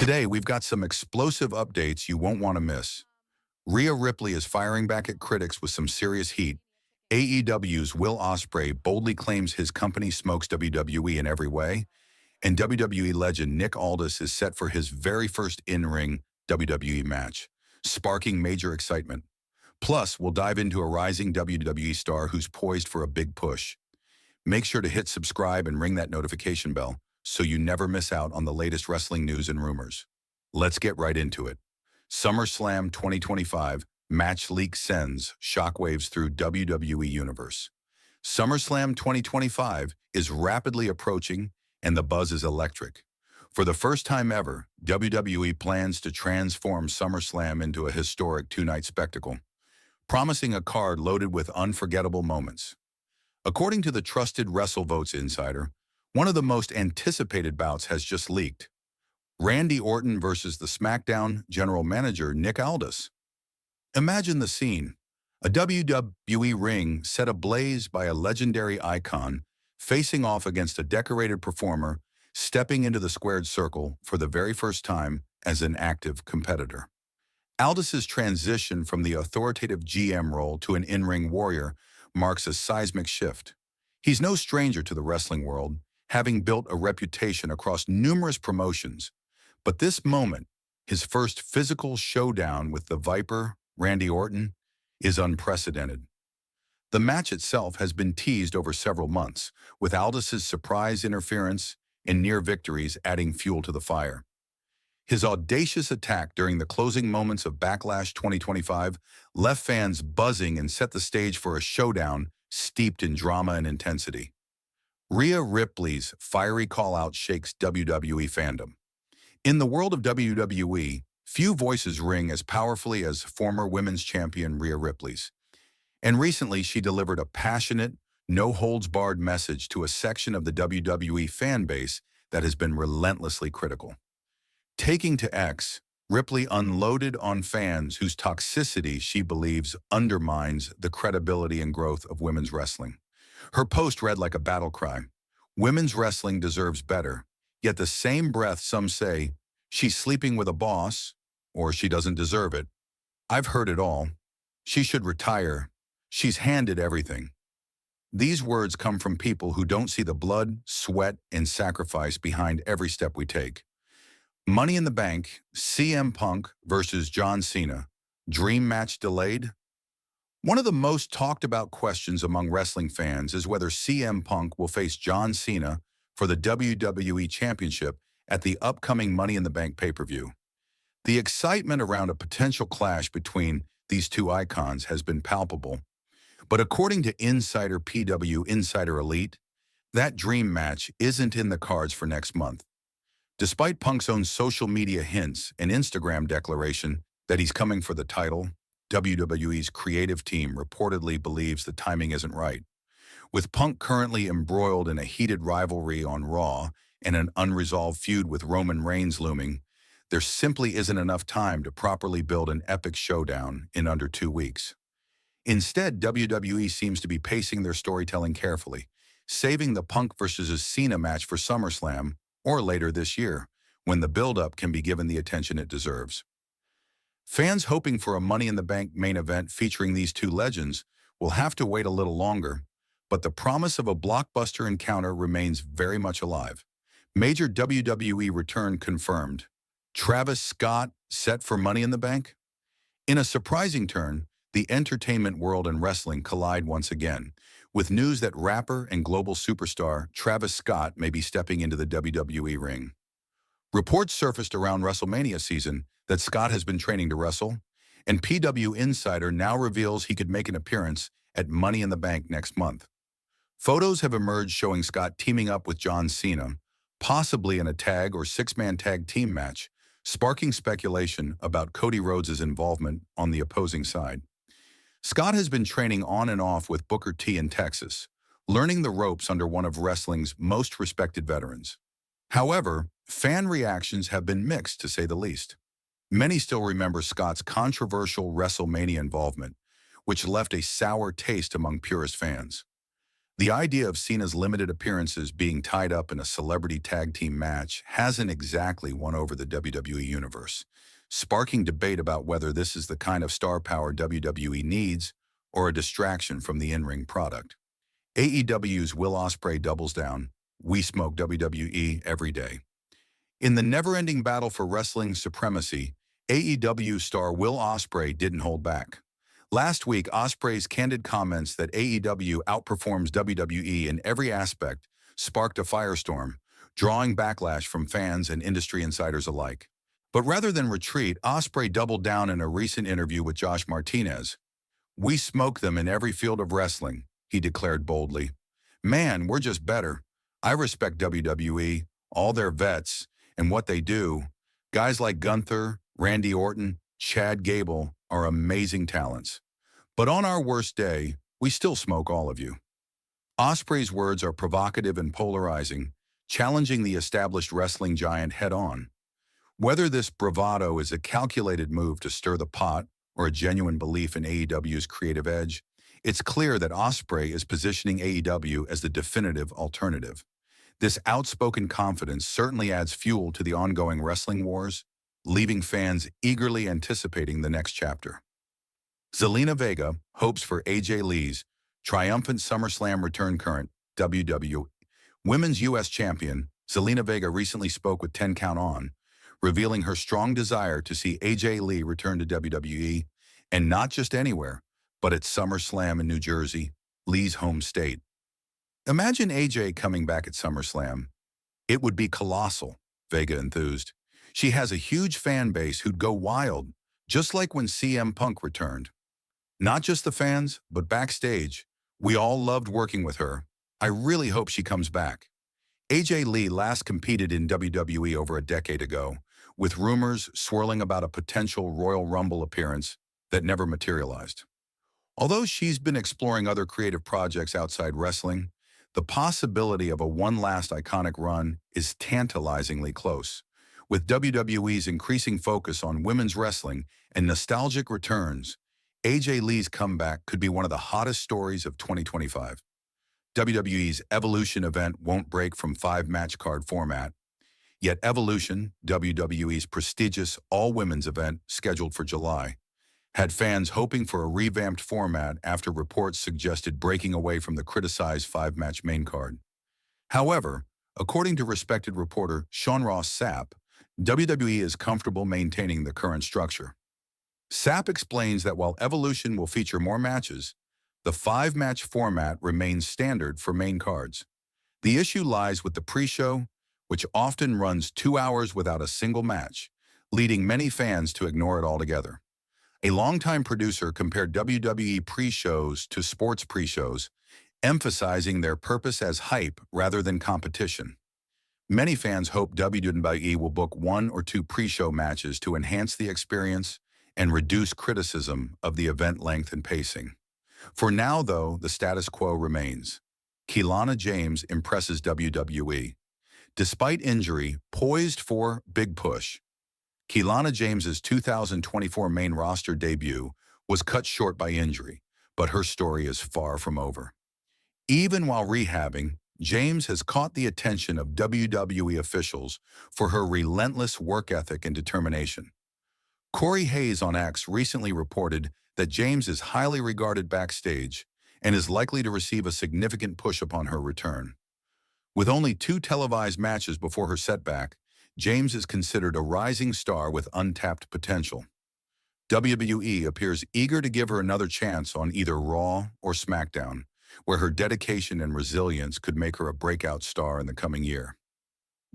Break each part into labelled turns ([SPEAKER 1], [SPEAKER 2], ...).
[SPEAKER 1] Today, we've got some explosive updates you won't want to miss. Rhea Ripley is firing back at critics with some serious heat. AEW's Will Ospreay boldly claims his company smokes WWE in every way, and WWE legend Nick Aldis is set for his very first in-ring WWE match, sparking major excitement. Plus, we'll dive into a rising WWE star who's poised for a big push. Make sure to hit subscribe and ring that notification bell so you never miss out on the latest wrestling news and rumors. Let's get right into it. Summerslam 2025 match leak sends shockwaves through WWE Universe. SummerSlam 2025 is rapidly approaching and the buzz is electric. For the first time ever, WWE plans to transform SummerSlam into a historic two-night spectacle, promising a card loaded with unforgettable moments. According to the trusted WrestleVotes insider, one of the most anticipated bouts has just leaked. Randy Orton versus the SmackDown general manager Nick Aldis. Imagine the scene. A WWE ring set ablaze by a legendary icon facing off against a decorated performer stepping into the squared circle for the very first time as an active competitor. Aldis's transition from the authoritative GM role to an in-ring warrior marks a seismic shift. He's no stranger to the wrestling world, having built a reputation across numerous promotions. But this moment, his first physical showdown with the Viper, Randy Orton, is unprecedented. The match itself has been teased over several months, with Aldis's surprise interference and near victories adding fuel to the fire. His audacious attack during the closing moments of Backlash 2025 left fans buzzing and set the stage for a showdown steeped in drama and intensity. Rhea Ripley's fiery call-out shakes WWE fandom. In the world of WWE, few voices ring as powerfully as former women's champion Rhea Ripley's. And recently, she delivered a passionate, no-holds-barred message to a section of the WWE fan base that has been relentlessly critical. Taking to X, Ripley unloaded on fans whose toxicity she believes undermines the credibility and growth of women's wrestling. Her post read like a battle cry. Women's wrestling deserves better, yet the same breath some say, she's sleeping with a boss, or she doesn't deserve it. I've heard it all. She should retire. She's handed everything. These words come from people who don't see the blood, sweat, and sacrifice behind every step we take. Money in the Bank, CM Punk versus John Cena. Dream match delayed? One of the most talked about questions among wrestling fans is whether CM Punk will face John Cena for the WWE Championship at the upcoming Money in the Bank pay-per-view. The excitement around a potential clash between these two icons has been palpable, but according to insider PW Insider Elite, that dream match isn't in the cards for next month. Despite Punk's own social media hints and Instagram declaration that he's coming for the title, WWE's creative team reportedly believes the timing isn't right. With Punk currently embroiled in a heated rivalry on Raw and an unresolved feud with Roman Reigns looming, there simply isn't enough time to properly build an epic showdown in under 2 weeks. Instead, WWE seems to be pacing their storytelling carefully, saving the Punk versus Cena match for SummerSlam or later this year, when the build-up can be given the attention it deserves. Fans hoping for a Money in the Bank main event featuring these two legends will have to wait a little longer, but the promise of a blockbuster encounter remains very much alive. Major WWE return confirmed. Travis Scott set for Money in the Bank? In a surprising turn, the entertainment world and wrestling collide once again, with news that rapper and global superstar Travis Scott may be stepping into the WWE ring. Reports surfaced around Wrestlemania season that Scott has been training to wrestle, and PW Insider now reveals he could make an appearance at Money in the Bank next month. Photos have emerged showing Scott teaming up with John Cena, possibly in a tag or six-man tag team match, sparking speculation about Cody Rhodes' involvement on the opposing side. Scott has been training on and off with Booker T in Texas, learning the ropes under one of wrestling's most respected veterans. However, fan reactions have been mixed, to say the least. Many still remember Scott's controversial WrestleMania involvement, which left a sour taste among purist fans. The idea of Cena's limited appearances being tied up in a celebrity tag team match hasn't exactly won over the WWE Universe, sparking debate about whether this is the kind of star power WWE needs or a distraction from the in-ring product. AEW's Will Ospreay doubles down. We smoke WWE every day. In the never-ending battle for wrestling supremacy, AEW star Will Ospreay didn't hold back. Last week, Ospreay's candid comments that AEW outperforms WWE in every aspect sparked a firestorm, drawing backlash from fans and industry insiders alike. But rather than retreat, Ospreay doubled down in a recent interview with Josh Martinez. "We smoke them in every field of wrestling," he declared boldly. "Man, we're just better. I respect WWE, all their vets, and what they do. Guys like Gunther, Randy Orton, Chad Gable are amazing talents. But on our worst day, we still smoke all of you." Ospreay's words are provocative and polarizing, challenging the established wrestling giant head-on. Whether this bravado is a calculated move to stir the pot or a genuine belief in AEW's creative edge, it's clear that Ospreay is positioning AEW as the definitive alternative. This outspoken confidence certainly adds fuel to the ongoing wrestling wars, leaving fans eagerly anticipating the next chapter. Zelina Vega hopes for AJ Lee's triumphant Summerslam return. Current WWE Women's U.S. Champion Zelina Vega recently spoke with 10 Count On, revealing her strong desire to see AJ Lee return to WWE, and not just anywhere, but at SummerSlam in New Jersey, Lee's home state. "Imagine AJ coming back at SummerSlam. It would be colossal," Vega enthused. "She has a huge fan base who'd go wild, just like when CM Punk returned. Not just the fans, but backstage. We all loved working with her. I really hope she comes back." AJ Lee last competed in WWE over a decade ago, with rumors swirling about a potential Royal Rumble appearance that never materialized. Although she's been exploring other creative projects outside wrestling, the possibility of a one last iconic run is tantalizingly close. With WWE's increasing focus on women's wrestling and nostalgic returns, AJ Lee's comeback could be one of the hottest stories of 2025. WWE's Evolution event won't break from 5-match card format, yet Evolution, WWE's prestigious all-women's event scheduled for July, had fans hoping for a revamped format after reports suggested breaking away from the criticized 5-match main card. However, according to respected reporter Sean Ross Sapp, WWE is comfortable maintaining the current structure. Sapp explains that while Evolution will feature more matches, the 5-match format remains standard for main cards. The issue lies with the pre-show, which often runs 2 hours without a single match, leading many fans to ignore it altogether. A longtime producer compared WWE pre-shows to sports pre-shows, emphasizing their purpose as hype rather than competition. Many fans hope WWE will book 1 or 2 pre-show matches to enhance the experience and reduce criticism of the event length and pacing. For now, though, the status quo remains. Kiana James impresses WWE. Despite injury, poised for big push, Kiana James's 2024 main roster debut was cut short by injury, but her story is far from over. Even while rehabbing, James has caught the attention of WWE officials for her relentless work ethic and determination. Corey Hayes on X recently reported that James is highly regarded backstage and is likely to receive a significant push upon her return. With only 2 televised matches before her setback, James is considered a rising star with untapped potential. WWE appears eager to give her another chance on either Raw or SmackDown, where her dedication and resilience could make her a breakout star in the coming year.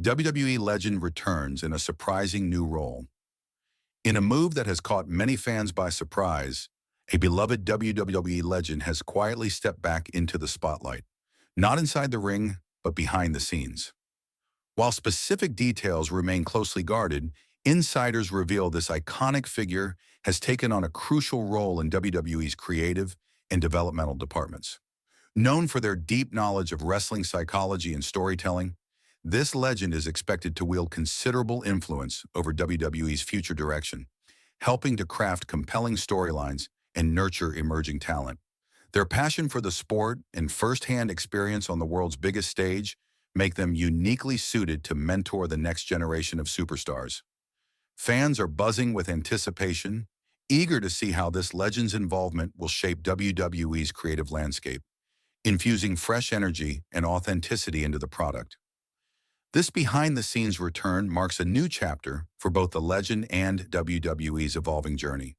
[SPEAKER 1] WWE legend returns in a surprising new role. In a move that has caught many fans by surprise, a beloved WWE legend has quietly stepped back into the spotlight, not inside the ring, but behind the scenes. While specific details remain closely guarded, insiders reveal this iconic figure has taken on a crucial role in WWE's creative and developmental departments. Known for their deep knowledge of wrestling psychology and storytelling, this legend is expected to wield considerable influence over WWE's future direction, helping to craft compelling storylines and nurture emerging talent. Their passion for the sport and firsthand experience on the world's biggest stage make them uniquely suited to mentor the next generation of superstars. Fans are buzzing with anticipation, eager to see how this legend's involvement will shape WWE's creative landscape, infusing fresh energy and authenticity into the product. This behind-the-scenes return marks a new chapter for both the legend and WWE's evolving journey.